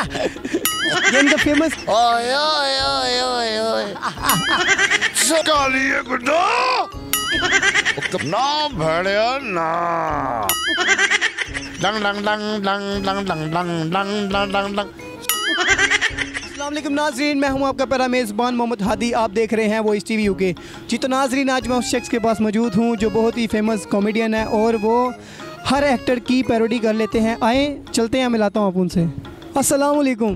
ये इनका फेमस ओए ओए ओए ओए ओए काली गुड्डो ना भड़िया ना डंग डंग डंग डंग डंग डंग डंग डंग डंग डंग डंग। अस्सलाम वालेकुम नाज़रीन, मैं हूं आपका प्यारा मेज़बान मोहम्मद हादी। आप देख रहे हैं वॉइस टीवी यूके। जी तो नाज़रीन, आज मैं उस शख्स के पास मौजूद हूं जो बहुत ही फेमस कॉमेडियन है और वो हर एक्टर की पैरोडी कर लेते हैं। आए चलते हैं, मिलाता हूं आप उनसे। अस्सलाम वालेकुम।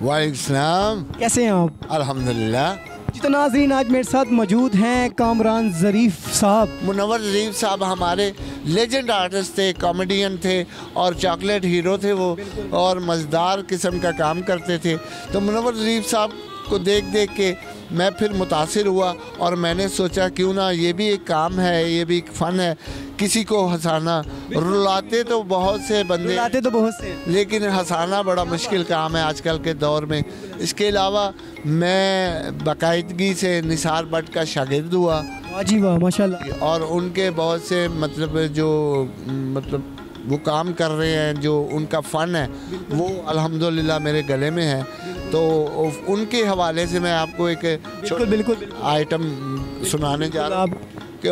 वालेकुम सलाम। कैसे हैं आप? अल्हम्दुलिल्लाह। जी तो नाज़रीन, आज मेरे साथ मौजूद हैं कामरान ज़रीफ़ साहब। मुनव्वर ज़रीफ़ साहब हमारे लेजेंड आर्टिस्ट थे, कॉमेडियन थे और चॉकलेट हीरो थे वो, और मज़ेदार किस्म का काम करते थे। तो मुनव्वर ज़रीफ़ साहब को देख देख के मैं फिर मुतासिर हुआ और मैंने सोचा क्यों ना, ये भी एक काम है, ये भी एक फ़न है, किसी को हंसाना। रुलाते तो बहुत से बंदे, रुलाते तो बहुत से, लेकिन हंसाना बड़ा मुश्किल काम है आजकल के दौर में। इसके अलावा मैं बाकायदगी से निसार भट्ट का शागिर्द हुआ। वाह जी वाह, माशाल्लाह। और उनके बहुत से मतलब वो काम कर रहे हैं, जो उनका फ़न है वो अल्हम्दुलिल्लाह मेरे गले में है। तो उनके हवाले से मैं आपको एक बिल्कुल आइटम सुनाने जा रहा हूँ कि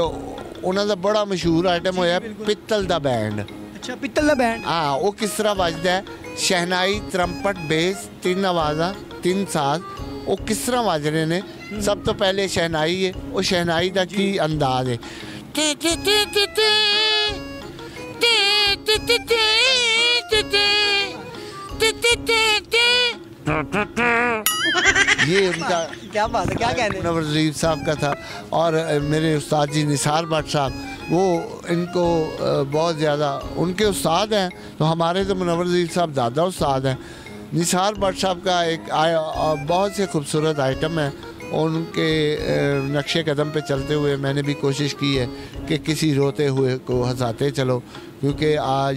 उन्होंने बड़ा मशहूर आइटम होया पित्तल दा बैंड। अच्छा, पित्तल दा बैंड। हाँ, वो किस तरह बजता है, शहनाई, त्रम्पट, बेस, तीन आवाज़ा, तीन साज, वो किस तरह बज रहे ने। सब तो पहले शहनाई है, वो शहनाई दा की अंदाज है। ये उनका क्या बात है, क्या कहने मुनव्वर ज़रीफ़ साहब का था। और मेरे उस्ताद जी निसार भट्ट साहब, वो इनको बहुत ज़्यादा उनके उस्ताद हैं। तो हमारे तो मुनव्वर ज़रीफ़ साहब ज़्यादा उस्ताद हैं। निसार भट्ट साहब का एक बहुत से खूबसूरत आइटम है। उनके नक्शे कदम पे चलते हुए मैंने भी कोशिश की है कि किसी रोते हुए को हंसाते चलो, क्योंकि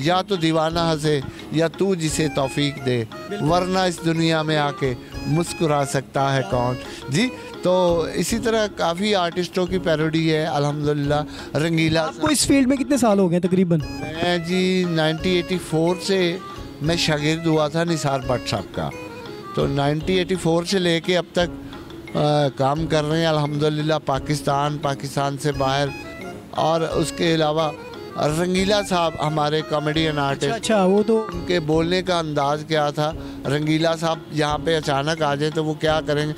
या तो दीवाना हंसे या तू जिसे तौफीक दे, वरना इस दुनिया में आके मुस्कुरा सकता है कौन। जी, तो इसी तरह काफ़ी आर्टिस्टों की पैरोडी है अल्हम्दुलिल्लाह। रंगीला। आपको इस फील्ड में कितने साल हो गए तकरीबन? मैं जी 1984 से मैं शागिर्द हुआ था निसार भट्ट साहब का। तो 1984 से लेके अब तक काम कर रहे हैं अल्हम्दुलिल्लाह। पाकिस्तान से बाहर। और उसके अलावा रंगीला साहब हमारे कॉमेडियन आर्टिस्ट। अच्छा, वो तो उनके बोलने का अंदाज क्या था। रंगीला साहब यहाँ पे अचानक आ जाए तो वो क्या करेंगे,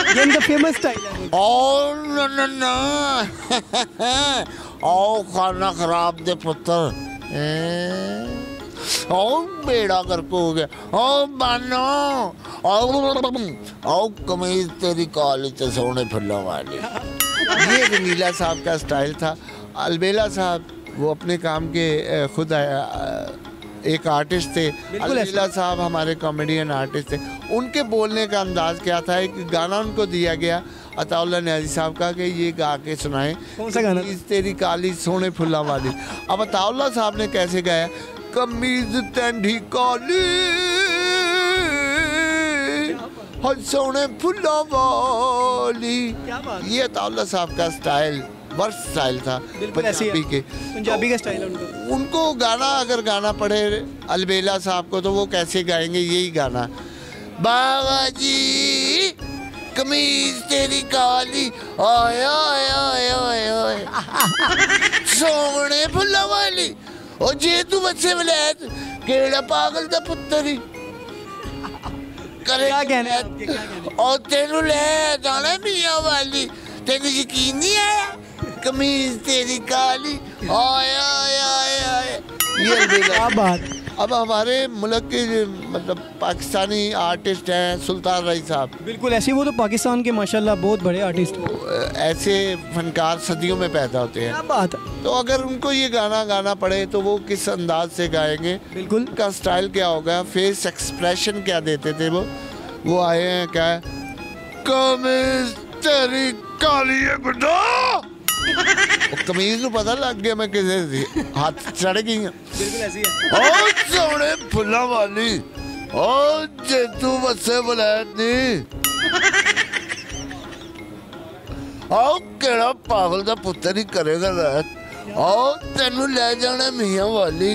ये इनका फेमस स्टाइल है। ओ खाना खराब दे पुत्र, ओ बेड़ा करके हो गया, ओ बानो, ओ कमीज तेरी काली तो सोने फुल्लों वाली। ये रंगीला साहब का स्टाइल था। अलबेला साहब वो अपने काम के खुद एक आर्टिस्ट थे। अलबेला साहब हमारे कॉमेडियन आर्टिस्ट थे। उनके बोलने का अंदाज़ क्या था, एक गाना उनको दिया गया अताउल्लाह न्याज़ी साहब का कि ये गा के सुनाएं। कौन सा गाना? तेरी काली सोने फुल्ला वाली। अब अताउल्लाह साहब ने कैसे गाया, कमीज तेंढी काली सोने फुल्ला वाली। ये अताउल्लाह साहब का स्टाइल वर्स स्टाइल था पंजाबी का स्टाइल है उनको गाना अगर गाना पड़े अलबेला साहब को तो वो कैसे गाएंगे यही गाना, बाबा जी कमीज तेरी काली ओए ओए ओए ओए ओए सोने फुल्ला वाली, ओ जे तू बच्चे वलैत केड़ा पागल दा पुत्तरी करे और तेनू ले जाना मियां वाली, तेनू यकीन नहीं आया कमीज तेरी काली ओए ओए ओए ओए। ये क्या बात। अब हमारे मुल्क के मतलब पाकिस्तानी आर्टिस्ट हैं सुल्तान रई साहब। बिल्कुल ऐसे, वो तो पाकिस्तान के माशाल्लाह बहुत बड़े आर्टिस्ट। ऐसे फनकार सदियों में पैदा होते हैं। क्या बात। तो अगर उनको ये गाना गाना पड़े तो वो किस अंदाज से गाएंगे, बिल्कुल उनका स्टाइल क्या होगा, फेस एक्सप्रेशन क्या देते थे वो आए हैं क्या, कमीज तेरी काली है गुड्डा, कमीज नू पता लग गया मैं किसे हाथ चढ़ गई। बिल्कुल ऐसी है। ओ सोने फुल्ला वाली, ओ जे तू बसे वलैत नहीं, ओ केड़ा पागल दा पुत्तर ही करेगा रात, ओ तेनू ले जाना मियां वाली,